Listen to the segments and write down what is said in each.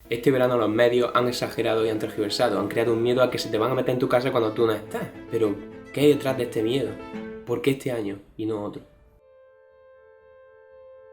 Este verano los medios han exagerado y han tergiversado, han creado un miedo a que se te van a meter en tu casa cuando tú no estás. Pero, ¿qué hay detrás de este miedo? ¿Por qué este año y no otro?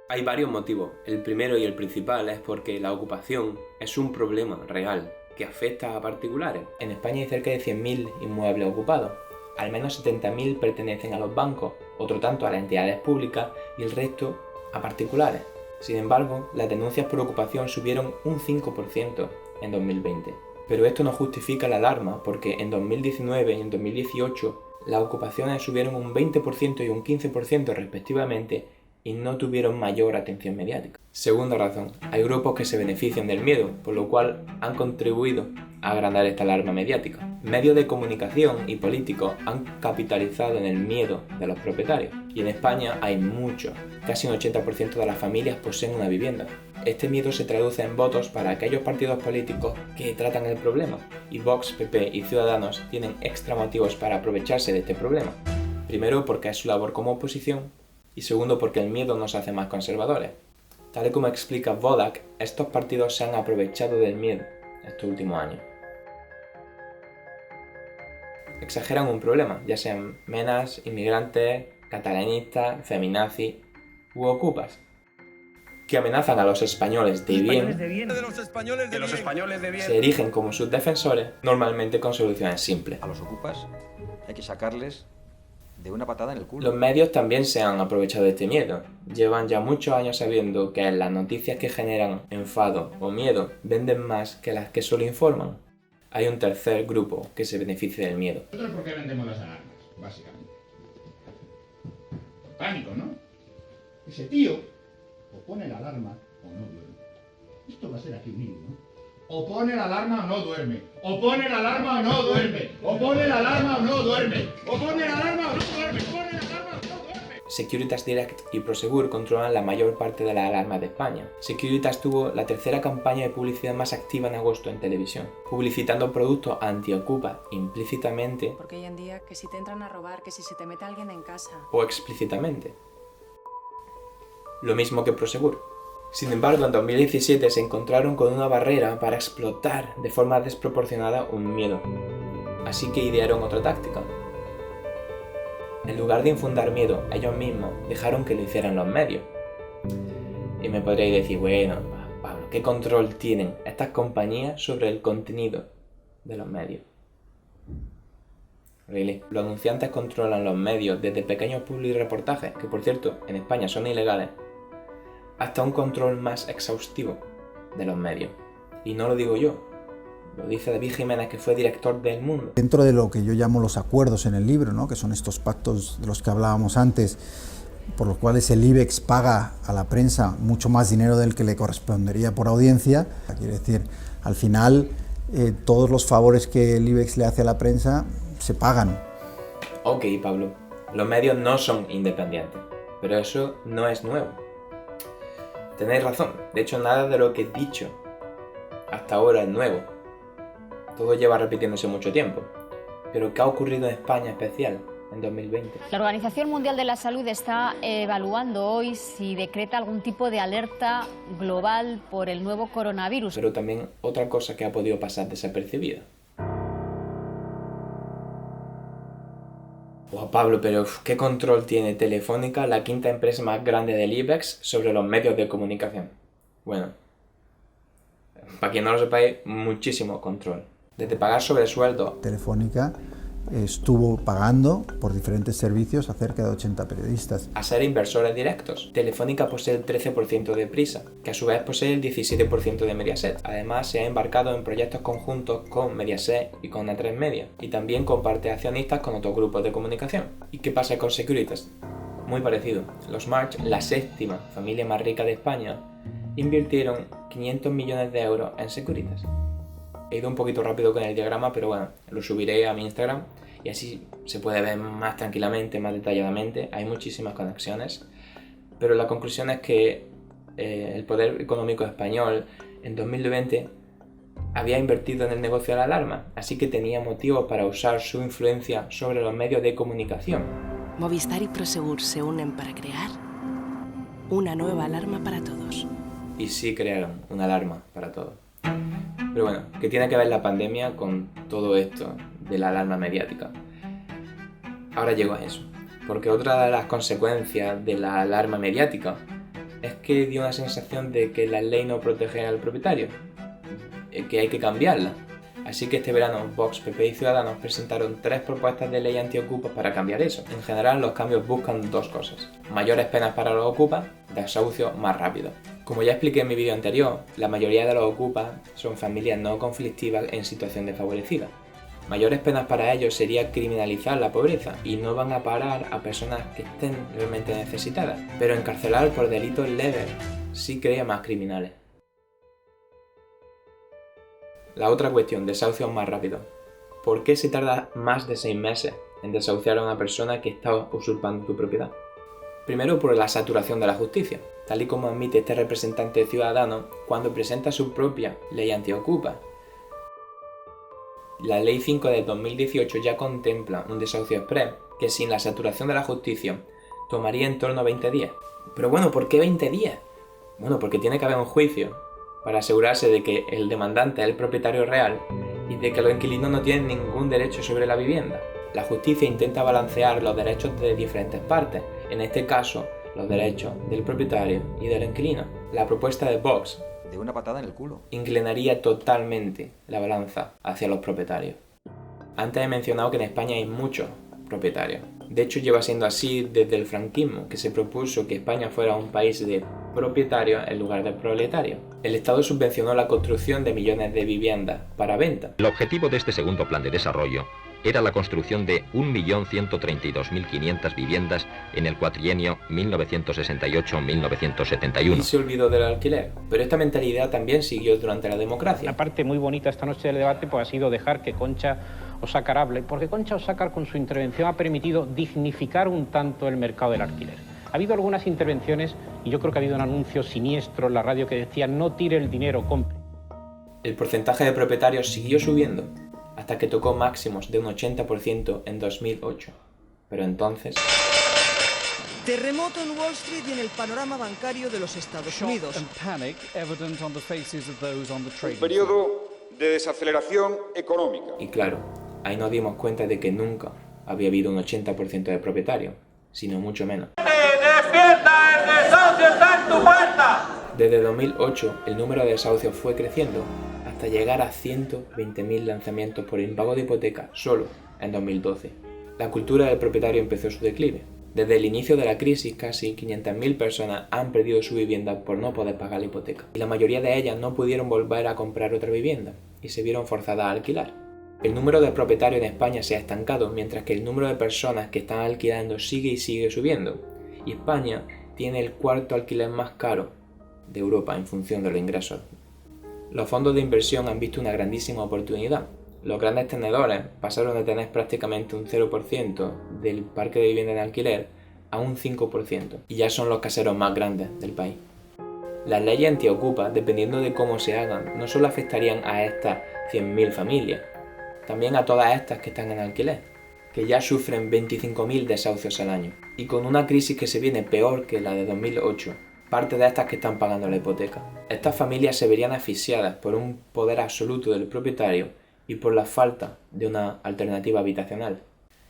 Hay varios motivos. El primero y el principal es porque la ocupación es un problema real que afecta a particulares. En España hay cerca de 100.000 inmuebles ocupados. Al menos 70.000 pertenecen a los bancos, otro tanto a las entidades públicas y el resto a particulares. Sin embargo, las denuncias por ocupación subieron un 5% en 2020. Pero esto no justifica la alarma, porque en 2019 y en 2018 las ocupaciones subieron un 20% y un 15% respectivamente y no tuvieron mayor atención mediática. Segunda razón, hay grupos que se benefician del miedo, por lo cual han contribuido a agrandar esta alarma mediática. Medios de comunicación y políticos han capitalizado en el miedo de los propietarios. Y en España hay muchos, casi un 80% de las familias poseen una vivienda. Este miedo se traduce en votos para aquellos partidos políticos que tratan el problema. Y Vox, PP y Ciudadanos tienen extra motivos para aprovecharse de este problema. Primero porque es su labor como oposición y segundo porque el miedo nos hace más conservadores. Tal y como explica Wodak, estos partidos se han aprovechado del miedo estos últimos años. Exageran un problema, ya sean menas, inmigrantes, catalanistas, feminazis u ocupas, que amenazan a los españoles de bien, se erigen como sus defensores, normalmente con soluciones simples. A los ocupas hay que sacarles de una patada en el culo. Los medios también se han aprovechado de este miedo. Llevan ya muchos años sabiendo que las noticias que generan enfado o miedo venden más que las que solo informan. Hay un tercer grupo que se beneficia del miedo. ¿Nosotros por qué vendemos las alarmas? Básicamente. Pánico, ¿no? Ese tío o pone la alarma o no duerme. Esto va a ser aquí un hilo, ¿no? O pone la alarma o no duerme. O pone la alarma o no duerme. O pone la alarma o no duerme. O pone la alarma o no duerme. Pone la alarma o no duerme. Securitas Direct y Prosegur controlan la mayor parte de las alarmas de España. Securitas tuvo la tercera campaña de publicidad más activa en agosto en televisión, publicitando productos anti-ocupa implícitamente. Porque hoy en día que si te entran a robar, que si se te mete alguien en casa. O explícitamente. Lo mismo que Prosegur. Sin embargo, en 2017 se encontraron con una barrera para explotar de forma desproporcionada un miedo. Así que idearon otra táctica. En lugar de infundar miedo, ellos mismos dejaron que lo hicieran los medios. Y me podréis decir, bueno, Pablo, ¿qué control tienen estas compañías sobre el contenido de los medios? Really. Los anunciantes controlan los medios desde pequeños publireportajes, que por cierto, en España son ilegales, hasta un control más exhaustivo de los medios. Y no lo digo yo, lo dice David Jiménez, que fue director de El Mundo. Dentro de lo que yo llamo los acuerdos en el libro, ¿no?, que son estos pactos de los que hablábamos antes, por los cuales el IBEX paga a la prensa mucho más dinero del que le correspondería por audiencia. Quiere decir, al final, todos los favores que el IBEX le hace a la prensa se pagan. Ok, Pablo, los medios no son independientes, pero eso no es nuevo. Tenéis razón, de hecho nada de lo que he dicho hasta ahora es nuevo. Todo lleva repitiéndose mucho tiempo. Pero ¿qué ha ocurrido en España especial en 2020? La Organización Mundial de la Salud está evaluando hoy si decreta algún tipo de alerta global por el nuevo coronavirus. Pero también otra cosa que ha podido pasar desapercibida. Wow, Pablo, pero ¿qué control tiene Telefónica, la quinta empresa más grande del IBEX, sobre los medios de comunicación? Bueno, para quien no lo sepáis, muchísimo control. Desde pagar sobresueldos. Telefónica estuvo pagando por diferentes servicios a cerca de 80 periodistas. A ser inversores directos. Telefónica posee el 13% de Prisa, que a su vez posee el 17% de Mediaset. Además, se ha embarcado en proyectos conjuntos con Mediaset y con A3 Media, y también comparte accionistas con otros grupos de comunicación. ¿Y qué pasa con Securitas? Muy parecido. Los March, la séptima familia más rica de España, invirtieron 500 millones de euros en Securitas. He ido un poquito rápido con el diagrama, pero bueno, lo subiré a mi Instagram y así se puede ver más tranquilamente, más detalladamente. Hay muchísimas conexiones, pero la conclusión es que el poder económico español en 2020 había invertido en el negocio de la alarma, así que tenía motivos para usar su influencia sobre los medios de comunicación. Movistar y Prosegur se unen para crear una nueva alarma para todos. Y sí crearon una alarma para todos. Pero bueno, ¿qué tiene que ver la pandemia con todo esto de la alarma mediática? Ahora llego a eso, porque otra de las consecuencias de la alarma mediática es que dio una sensación de que la ley no protege al propietario, que hay que cambiarla. Así que este verano Vox, PP y Ciudadanos presentaron 3 propuestas de ley antiocupas para cambiar eso. En general, los cambios buscan 2 cosas: mayores penas para los ocupas, desahucios más rápidos. Como ya expliqué en mi vídeo anterior, la mayoría de los ocupas son familias no conflictivas en situación desfavorecida. Mayores penas para ellos sería criminalizar la pobreza y no van a parar a personas que estén realmente necesitadas, pero encarcelar por delitos leves sí crea más criminales. La otra cuestión, desahucios más rápidos. ¿Por qué se tarda más de 6 meses en desahuciar a una persona que está usurpando tu propiedad? Primero, por la saturación de la justicia, tal y como admite este representante ciudadano cuando presenta su propia ley antiocupa. La Ley 5 de 2018 ya contempla un desahucio exprés que sin la saturación de la justicia tomaría en torno a 20 días. Pero bueno, ¿por qué 20 días? Bueno, porque tiene que haber un juicio para asegurarse de que el demandante es el propietario real y de que los inquilinos no tienen ningún derecho sobre la vivienda. La justicia intenta balancear los derechos de diferentes partes, en este caso los derechos del propietario y del inquilino. La propuesta de Vox, De una patada en el culo. inclinaría totalmente la balanza hacia los propietarios. Antes he mencionado que en España hay muchos propietarios. De hecho, lleva siendo así desde el franquismo, que se propuso que España fuera un país de propietarios en lugar de proletarios. El Estado subvencionó la construcción de millones de viviendas para venta. El objetivo de este segundo plan de desarrollo era la construcción de 1.132.500 viviendas en el cuatrienio 1968-1971. Y se olvidó del alquiler. Pero esta mentalidad también siguió durante la democracia. La parte muy bonita esta noche del debate pues, ha sido dejar que Concha Osácar hable, porque Concha Osácar con su intervención ha permitido dignificar un tanto el mercado del alquiler. Ha habido algunas intervenciones y yo creo que ha habido un anuncio siniestro en la radio que decía no tire el dinero, compre. El porcentaje de propietarios siguió subiendo hasta que tocó máximos de un 80% en 2008. Pero entonces... Terremoto en Wall Street y en el panorama bancario de los Estados Unidos. Un periodo de desaceleración económica. Y claro, ahí nos dimos cuenta de que nunca había habido un 80% de propietarios, sino mucho menos. ¡Despierta! ¡El desahucio está en tu puerta! Desde 2008 el número de desahucios fue creciendo hasta llegar a 120.000 lanzamientos por impago de hipoteca solo en 2012. La cultura del propietario empezó su declive. Desde el inicio de la crisis, casi 500.000 personas han perdido su vivienda por no poder pagar la hipoteca. Y la mayoría de ellas no pudieron volver a comprar otra vivienda y se vieron forzadas a alquilar. El número de propietarios en España se ha estancado, mientras que el número de personas que están alquilando sigue y sigue subiendo. Y España tiene el 4º alquiler más caro de Europa en función de los ingresos. Los fondos de inversión han visto una grandísima oportunidad. Los grandes tenedores pasaron de tener prácticamente un 0% del parque de vivienda en alquiler a un 5%, y ya son los caseros más grandes del país. Las leyes antiocupa, dependiendo de cómo se hagan, no solo afectarían a estas 100.000 familias, también a todas estas que están en alquiler, que ya sufren 25.000 desahucios al año, y con una crisis que se viene peor que la de 2008, parte de estas que están pagando la hipoteca. Estas familias se verían asfixiadas por un poder absoluto del propietario y por la falta de una alternativa habitacional.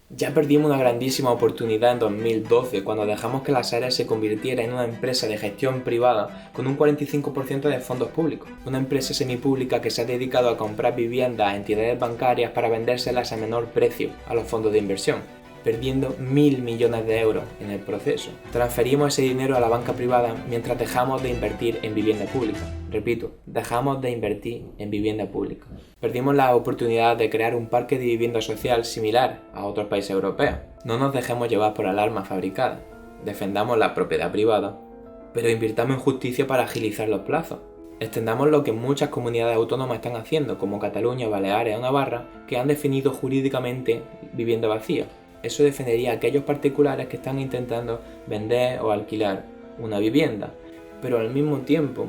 Ya perdimos una grandísima oportunidad en 2012 cuando dejamos que la Sareb se convirtiera en una empresa de gestión privada con un 45% de fondos públicos. Una empresa semipública que se ha dedicado a comprar viviendas a entidades bancarias para vendérselas a menor precio a los fondos de inversión, perdiendo 1.000 millones de euros en el proceso. Transferimos ese dinero a la banca privada mientras dejamos de invertir en vivienda pública. Repito, dejamos de invertir en vivienda pública. Perdimos la oportunidad de crear un parque de vivienda social similar a otros países europeos. No nos dejemos llevar por alarmas fabricadas. Defendamos la propiedad privada, pero invirtamos en justicia para agilizar los plazos. Extendamos lo que muchas comunidades autónomas están haciendo, como Cataluña, Baleares o Navarra, que han definido jurídicamente vivienda vacía. Eso defendería a aquellos particulares que están intentando vender o alquilar una vivienda, pero al mismo tiempo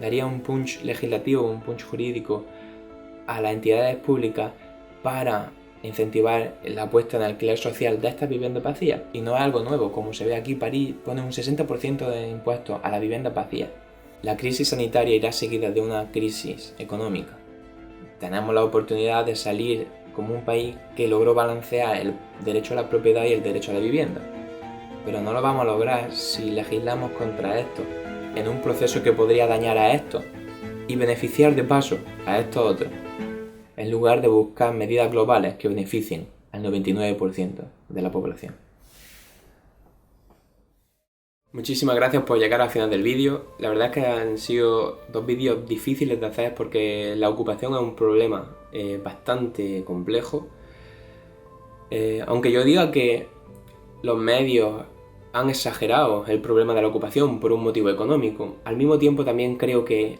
daría un punch legislativo, un punch jurídico a las entidades públicas para incentivar la puesta en alquiler social de estas viviendas vacías. Y no es algo nuevo, como se ve aquí, París pone un 60% de impuestos a la vivienda vacía. La crisis sanitaria irá seguida de una crisis económica. Tenemos la oportunidad de salir como un país que logró balancear el derecho a la propiedad y el derecho a la vivienda. Pero no lo vamos a lograr si legislamos contra esto, en un proceso que podría dañar a estos y beneficiar de paso a estos otros, en lugar de buscar medidas globales que beneficien al 99% de la población. Muchísimas gracias por llegar al final del vídeo. La verdad es que han sido 2 vídeos difíciles de hacer porque la ocupación es un problema bastante complejo. Aunque yo diga que los medios han exagerado el problema de la ocupación por un motivo económico, al mismo tiempo también creo que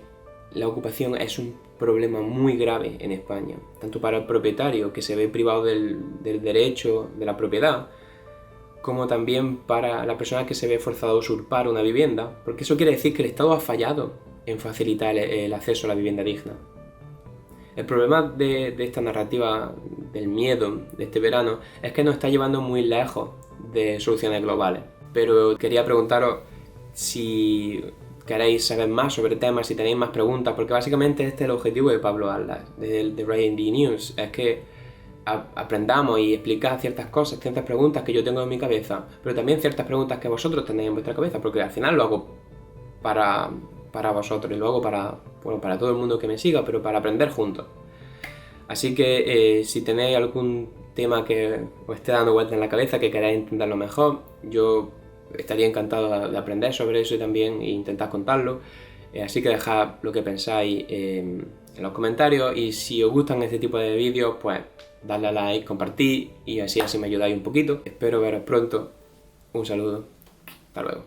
la ocupación es un problema muy grave en España, tanto para el propietario, que se ve privado del derecho de la propiedad, como también para la persona que se ve forzada a usurpar una vivienda, porque eso quiere decir que el Estado ha fallado en facilitar el acceso a la vivienda digna. El problema de esta narrativa del miedo de este verano es que nos está llevando muy lejos de soluciones globales. Pero quería preguntaros si queréis saber más sobre temas, si tenéis más preguntas, porque básicamente este es el objetivo de Pablo Atlas, de Writing the News, es que aprendamos y explicar ciertas cosas, ciertas preguntas que yo tengo en mi cabeza, pero también ciertas preguntas que vosotros tenéis en vuestra cabeza, porque al final lo hago para vosotros y lo hago para todo el mundo que me siga, pero para aprender juntos. Así que si tenéis algún tema que os esté dando vuelta en la cabeza, que queráis entenderlo mejor, yo estaría encantado de aprender sobre eso y también intentar contarlo. Así que dejad lo que pensáis en los comentarios, y si os gustan este tipo de vídeos, pues dadle a like, compartid y así me ayudáis un poquito. Espero veros pronto. Un saludo. Hasta luego.